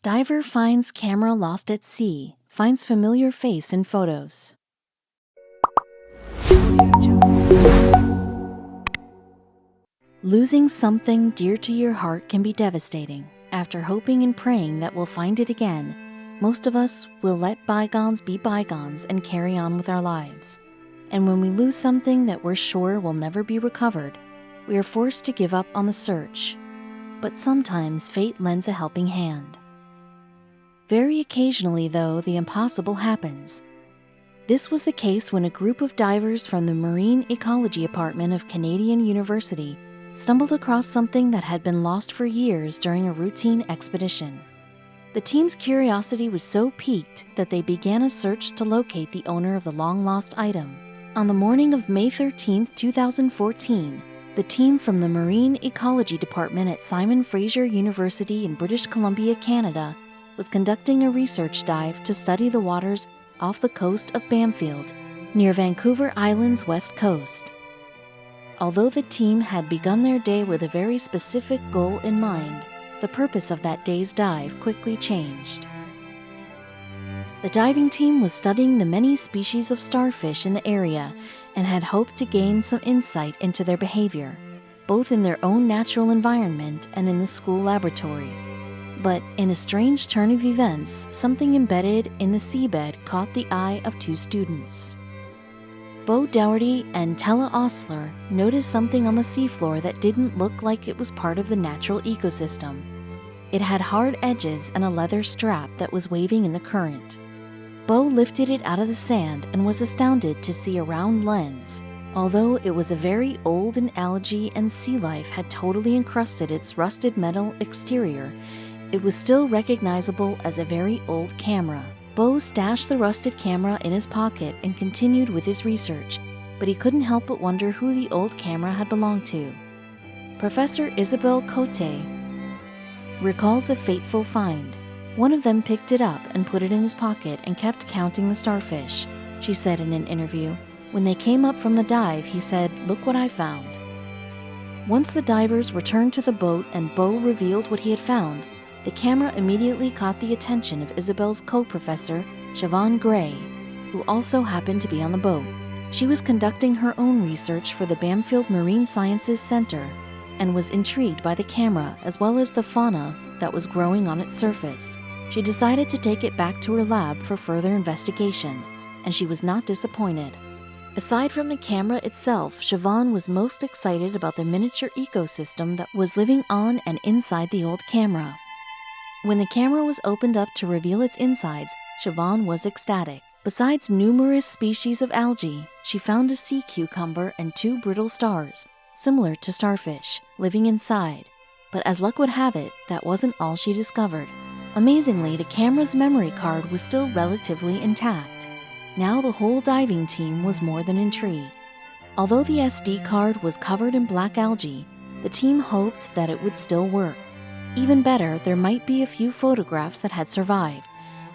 Diver finds camera lost at sea, finds familiar face in photos. Losing something dear to your heart can be devastating. After hoping and praying that we'll find it again, most of us will let bygones be bygones and carry on with our lives. And when we lose something that we're sure will never be recovered, we are forced to give up on the search. But sometimes fate lends a helping hand. Very occasionally, though, the impossible happens. This was the case when a group of divers from the Marine Ecology Department of Canadian University stumbled across something that had been lost for years during a routine expedition. The team's curiosity was so piqued that they began a search to locate the owner of the long-lost item. On the morning of May 13, 2014, the team from the Marine Ecology Department at Simon Fraser University in British Columbia, Canada, was conducting a research dive to study the waters off the coast of Bamfield, near Vancouver Island's west coast. Although the team had begun their day with a very specific goal in mind, the purpose of that day's dive quickly changed. The diving team was studying the many species of starfish in the area and had hoped to gain some insight into their behavior, both in their own natural environment and in the school laboratory. But in a strange turn of events, something embedded in the seabed caught the eye of two students. Bo Dougherty and Tella Osler noticed something on the seafloor that didn't look like it was part of the natural ecosystem. It had hard edges and a leather strap that was waving in the current. Bo lifted it out of the sand and was astounded to see a round lens. Although it was a very old and algae and sea life had totally encrusted its rusted metal exterior, it was still recognizable as a very old camera. Bo stashed the rusted camera in his pocket and continued with his research, but he couldn't help but wonder who the old camera had belonged to. Professor Isabelle Cote recalls the fateful find. One of them picked it up and put it in his pocket and kept counting the starfish, she said in an interview. When they came up from the dive, he said, "Look what I found." Once the divers returned to the boat and Bo revealed what he had found, the camera immediately caught the attention of Isabelle's co-professor, Siobhan Gray, who also happened to be on the boat. She was conducting her own research for the Bamfield Marine Sciences Center and was intrigued by the camera as well as the fauna that was growing on its surface. She decided to take it back to her lab for further investigation, and she was not disappointed. Aside from the camera itself, Siobhan was most excited about the miniature ecosystem that was living on and inside the old camera. When the camera was opened up to reveal its insides, Siobhan was ecstatic. Besides numerous species of algae, she found a sea cucumber and two brittle stars, similar to starfish, living inside. But as luck would have it, that wasn't all she discovered. Amazingly, the camera's memory card was still relatively intact. Now the whole diving team was more than intrigued. Although the SD card was covered in black algae, the team hoped that it would still work. Even better, there might be a few photographs that had survived.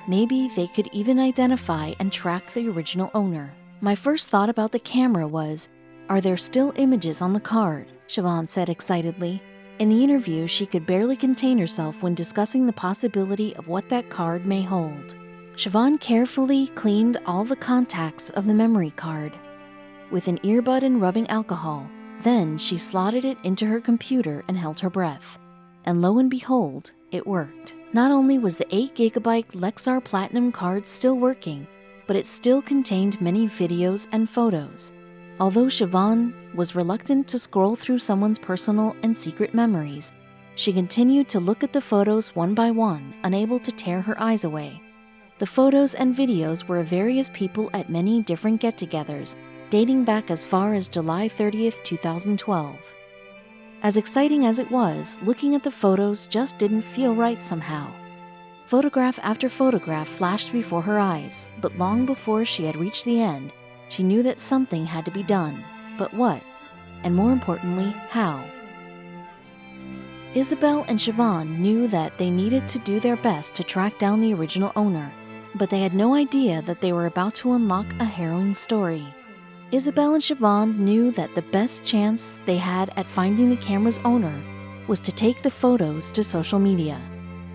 Maybe they could even identify and track the original owner. My first thought about the camera was, are there still images on the card? Siobhan said excitedly. In the interview, she could barely contain herself when discussing the possibility of what that card may hold. Siobhan carefully cleaned all the contacts of the memory card with an earbud and rubbing alcohol. Then she slotted it into her computer and held her breath. And lo and behold, it worked. Not only was the 8GB Lexar Platinum card still working, but it still contained many videos and photos. Although Siobhan was reluctant to scroll through someone's personal and secret memories, she continued to look at the photos one by one, unable to tear her eyes away. The photos and videos were of various people at many different get-togethers, dating back as far as July 30th, 2012. As exciting as it was, looking at the photos just didn't feel right somehow. Photograph after photograph flashed before her eyes, but long before she had reached the end, she knew that something had to be done. But what? And more importantly, how? Isabelle and Siobhan knew that they needed to do their best to track down the original owner, but they had no idea that they were about to unlock a harrowing story. Isabelle and Siobhan knew that the best chance they had at finding the camera's owner was to take the photos to social media.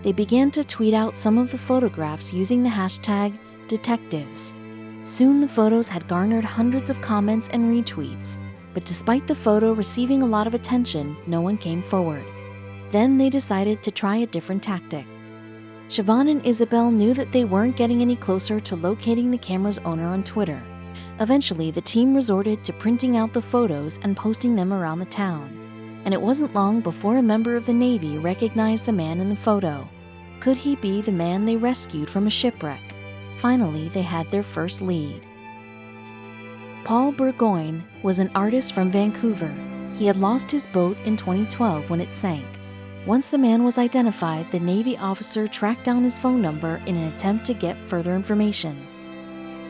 They began to tweet out some of the photographs using the hashtag #detectives. Soon the photos had garnered hundreds of comments and retweets, but despite the photo receiving a lot of attention, no one came forward. Then they decided to try a different tactic. Siobhan and Isabel knew that they weren't getting any closer to locating the camera's owner on Twitter. Eventually, the team resorted to printing out the photos and posting them around the town. And it wasn't long before a member of the Navy recognized the man in the photo. Could he be the man they rescued from a shipwreck? Finally, they had their first lead. Paul Burgoyne was an artist from Vancouver. He had lost his boat in 2012 when it sank. Once the man was identified, the Navy officer tracked down his phone number in an attempt to get further information.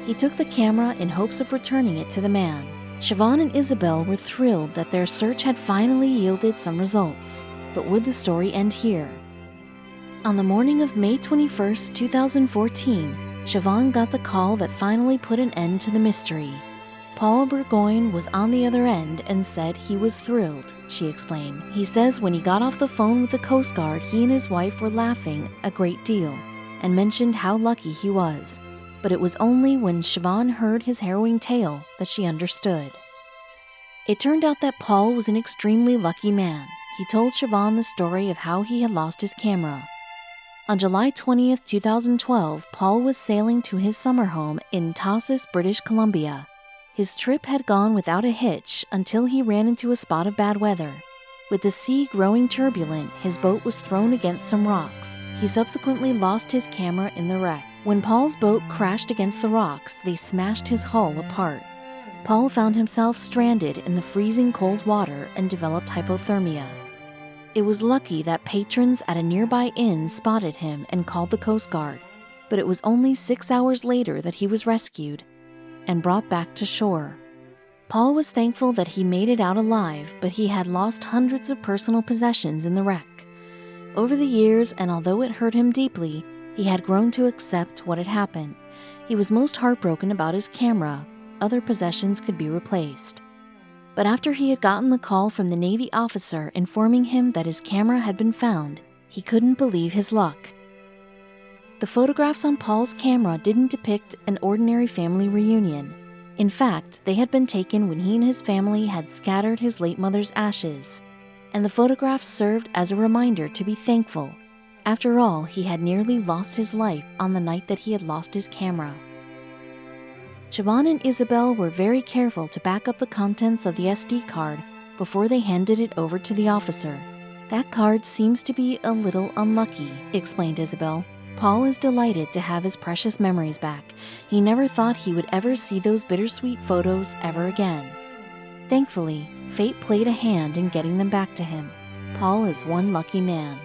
He took the camera in hopes of returning it to the man. Siobhan and Isabel were thrilled that their search had finally yielded some results. But would the story end here? On the morning of May 21, 2014, Siobhan got the call that finally put an end to the mystery. Paul Burgoyne was on the other end and said he was thrilled, she explained. He says when he got off the phone with the Coast Guard, he and his wife were laughing a great deal and mentioned how lucky he was. But it was only when Siobhan heard his harrowing tale that she understood. It turned out that Paul was an extremely lucky man. He told Siobhan the story of how he had lost his camera. On July 20, 2012, Paul was sailing to his summer home in Tassos, British Columbia. His trip had gone without a hitch until he ran into a spot of bad weather. With the sea growing turbulent, his boat was thrown against some rocks. He subsequently lost his camera in the wreck. When Paul's boat crashed against the rocks, they smashed his hull apart. Paul found himself stranded in the freezing cold water and developed hypothermia. It was lucky that patrons at a nearby inn spotted him and called the Coast Guard, but it was only 6 hours later that he was rescued and brought back to shore. Paul was thankful that he made it out alive, but he had lost hundreds of personal possessions in the wreck. Over the years, and although it hurt him deeply, he had grown to accept what had happened. He was most heartbroken about his camera. Other possessions could be replaced. But after he had gotten the call from the Navy officer informing him that his camera had been found, he couldn't believe his luck. The photographs on Paul's camera didn't depict an ordinary family reunion. In fact, they had been taken when he and his family had scattered his late mother's ashes, and the photographs served as a reminder to be thankful. After all, he had nearly lost his life on the night that he had lost his camera. Siobhan and Isabel were very careful to back up the contents of the SD card before they handed it over to the officer. "That card seems to be a little unlucky," explained Isabel. "Paul is delighted to have his precious memories back. He never thought he would ever see those bittersweet photos ever again. Thankfully, fate played a hand in getting them back to him. Paul is one lucky man."